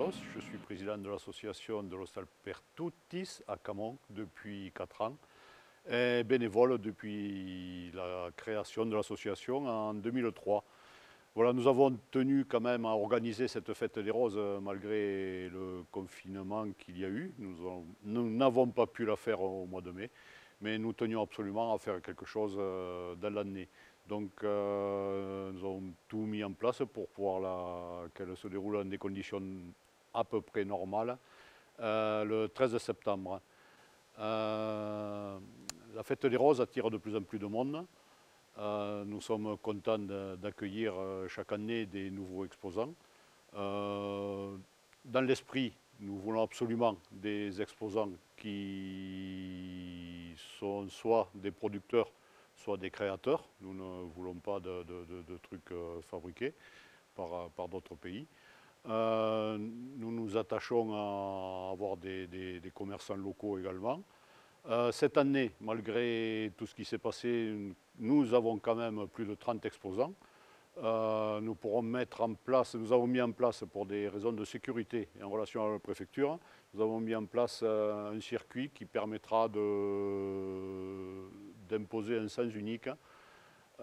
Carlos, je suis président de l'association de l'Hostal Pertutis à Camon depuis 4 ans et bénévole depuis la création de l'association en 2003. Voilà, nous avons tenu quand même à organiser cette fête des roses malgré le confinement qu'il y a eu. Nous n'avons pas pu la faire au mois de mai, mais nous tenions absolument à faire quelque chose dans l'année. Donc nous avons tout mis en place pour pouvoir qu'elle se déroule dans des conditions à peu près normales le 13 septembre. La fête des roses attire de plus en plus de monde. Nous sommes contents d'accueillir chaque année des nouveaux exposants. Dans l'esprit, nous voulons absolument des exposants qui sont soit des producteurs, soit des créateurs. Nous ne voulons pas de trucs fabriqués par d'autres pays. Nous nous attachons à avoir des commerçants locaux également. Cette année, malgré tout ce qui s'est passé, nous avons quand même plus de 30 exposants. Nous pourrons mettre en place, nous avons mis en place pour des raisons de sécurité et en relation avec la préfecture, nous avons mis en place un circuit qui permettra d'imposer un sens unique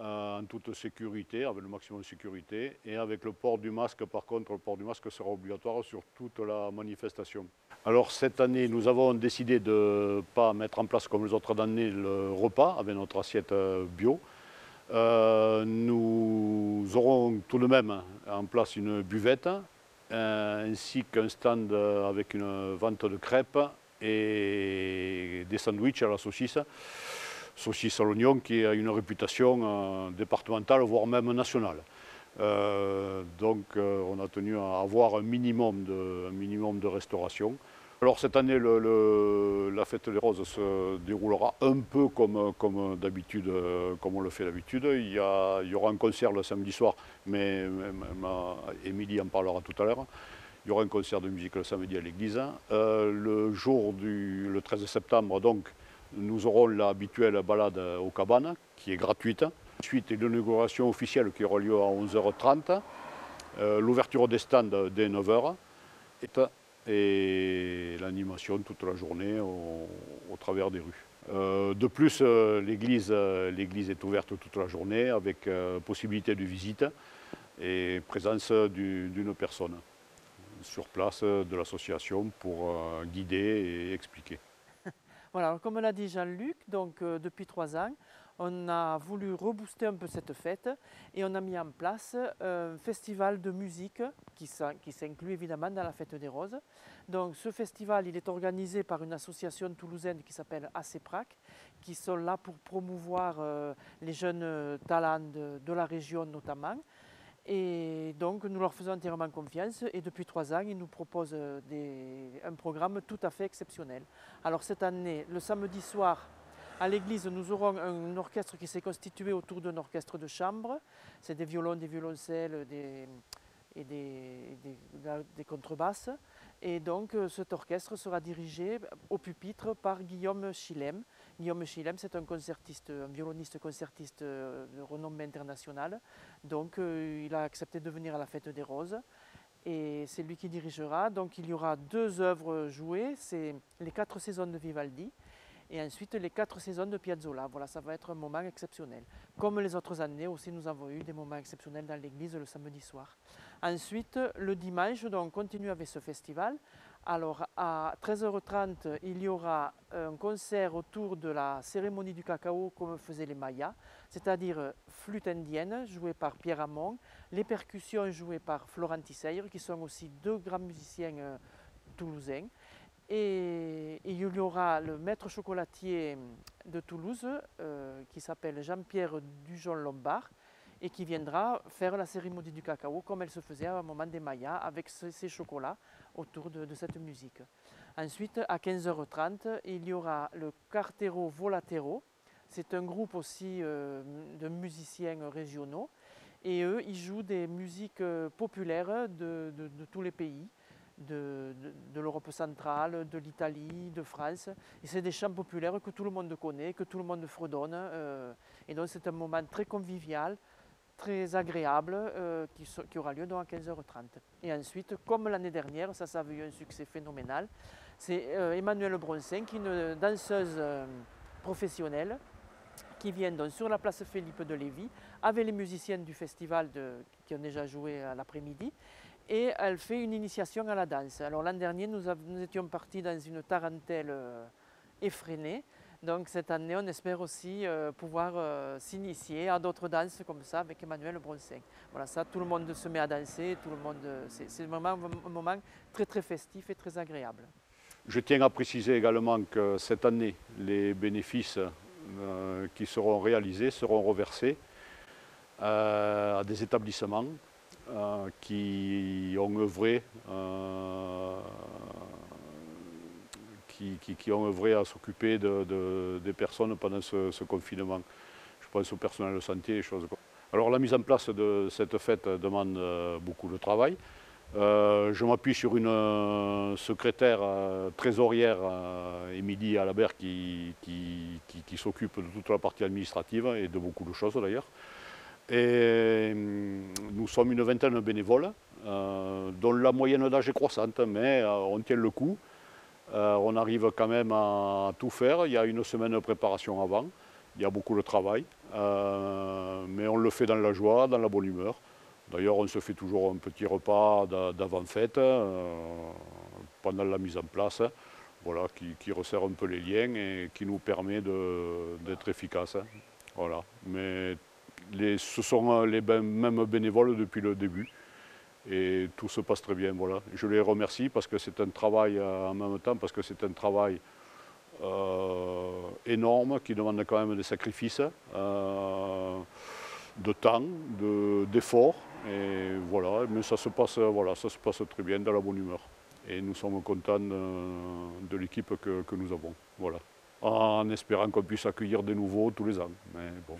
en toute sécurité, avec le maximum de sécurité, et avec le port du masque. Par contre, le port du masque sera obligatoire sur toute la manifestation. Alors cette année, nous avons décidé de ne pas mettre en place comme les autres années le repas avec notre assiette bio. Nous aurons tout de même en place une buvette ainsi qu'un stand avec une vente de crêpes et des sandwichs à la saucisse à l'oignon qui a une réputation départementale voire même nationale. Donc on a tenu à avoir un minimum de restauration. Alors cette année, la fête des roses se déroulera un peu comme d'habitude, comme on le fait d'habitude. Il y aura un concert le samedi soir, mais Émilie en parlera tout à l'heure. Il y aura un concert de musique le samedi à l'église. Le 13 septembre, donc, nous aurons l'habituelle balade aux cabanes, qui est gratuite. Ensuite, l'inauguration officielle qui aura lieu à 11h30. L'ouverture des stands dès 9h. Et l'animation toute la journée au travers des rues. De plus, l'église est ouverte toute la journée avec possibilité de visite et présence d'une personne sur place de l'association pour guider et expliquer. Voilà, alors comme l'a dit Jean-Luc, donc depuis 3 ans, on a voulu rebooster un peu cette fête et on a mis en place un festival de musique qui s'inclut évidemment dans la fête des roses. Donc ce festival, il est organisé par une association toulousaine qui s'appelle ACEPRAC, qui sont là pour promouvoir les jeunes talents de la région notamment. Et donc nous leur faisons entièrement confiance et depuis 3 ans, ils nous proposent un programme tout à fait exceptionnel. Alors cette année, le samedi soir, à l'église, nous aurons un orchestre qui s'est constitué autour d'un orchestre de chambre. C'est des violons, des violoncelles et des contrebasses. Et donc cet orchestre sera dirigé au pupitre par Guillaume Chilem. Guillaume Chilem, c'est un violoniste concertiste de renommée internationale. Donc il a accepté de venir à la Fête des Roses. Et c'est lui qui dirigera. Donc il y aura 2 œuvres jouées, c'est les 4 saisons de Vivaldi et ensuite les 4 saisons de Piazzolla. Voilà, ça va être un moment exceptionnel. Comme les autres années aussi, nous avons eu des moments exceptionnels dans l'église le samedi soir. Ensuite, le dimanche, donc, on continue avec ce festival. Alors, à 13h30, il y aura un concert autour de la cérémonie du cacao comme faisaient les Mayas, c'est-à-dire flûte indienne jouée par Pierre Hamon, les percussions jouées par Florent Tisseire, qui sont aussi 2 grands musiciens toulousains. Et il y aura le maître chocolatier de Toulouse qui s'appelle Jean-Pierre Dujon-Lombard et qui viendra faire la cérémonie du cacao comme elle se faisait à un moment des Mayas avec ses chocolats autour de cette musique. Ensuite, à 15h30, il y aura le Cartero Volatero. C'est un groupe aussi de musiciens régionaux et eux, ils jouent des musiques populaires de tous les pays de l'Europe centrale, de l'Italie, de France. Et c'est des chants populaires que tout le monde connaît, que tout le monde fredonne. Et donc c'est un moment très convivial, très agréable qui aura lieu donc à 15h30. Et ensuite, comme l'année dernière, ça a eu un succès phénoménal, c'est Emmanuelle Broncin, qui est une danseuse professionnelle, qui vient donc sur la place Philippe de Lévis avec les musiciens du festival qui ont déjà joué à l'après-midi, et elle fait une initiation à la danse. Alors l'an dernier, nous étions partis dans une tarentelle effrénée. Donc cette année, on espère aussi pouvoir s'initier à d'autres danses comme ça avec Emmanuelle Broncin. Voilà, ça, tout le monde se met à danser, tout le monde, c'est vraiment un moment très très festif et très agréable. Je tiens à préciser également que cette année, les bénéfices qui seront réalisés seront reversés à des établissements qui ont œuvré qui ont œuvré à s'occuper des personnes pendant ce confinement. Je pense au personnel de santé et choses comme ça. Alors la mise en place de cette fête demande beaucoup de travail. Je m'appuie sur une secrétaire trésorière, Émilie Alabert, qui s'occupe de toute la partie administrative et de beaucoup de choses d'ailleurs. Et nous sommes une vingtaine de bénévoles, dont la moyenne d'âge est croissante, mais on tient le coup. On arrive quand même à tout faire. Il y a une semaine de préparation avant, il y a beaucoup de travail, mais on le fait dans la joie, dans la bonne humeur. D'ailleurs, on se fait toujours un petit repas d'avant-fête pendant la mise en place, voilà, qui resserre un peu les liens et qui nous permet d'être efficace. Voilà. Mais ce sont les mêmes bénévoles depuis le début. Et tout se passe très bien, voilà. Je les remercie parce que c'est un travail en même temps, parce que c'est un travail énorme qui demande quand même des sacrifices, de temps, d'efforts, et voilà. Mais ça se passe, voilà, ça se passe très bien, dans la bonne humeur. Et nous sommes contents de l'équipe que nous avons, voilà. En espérant qu'on puisse accueillir des nouveaux tous les ans, mais bon.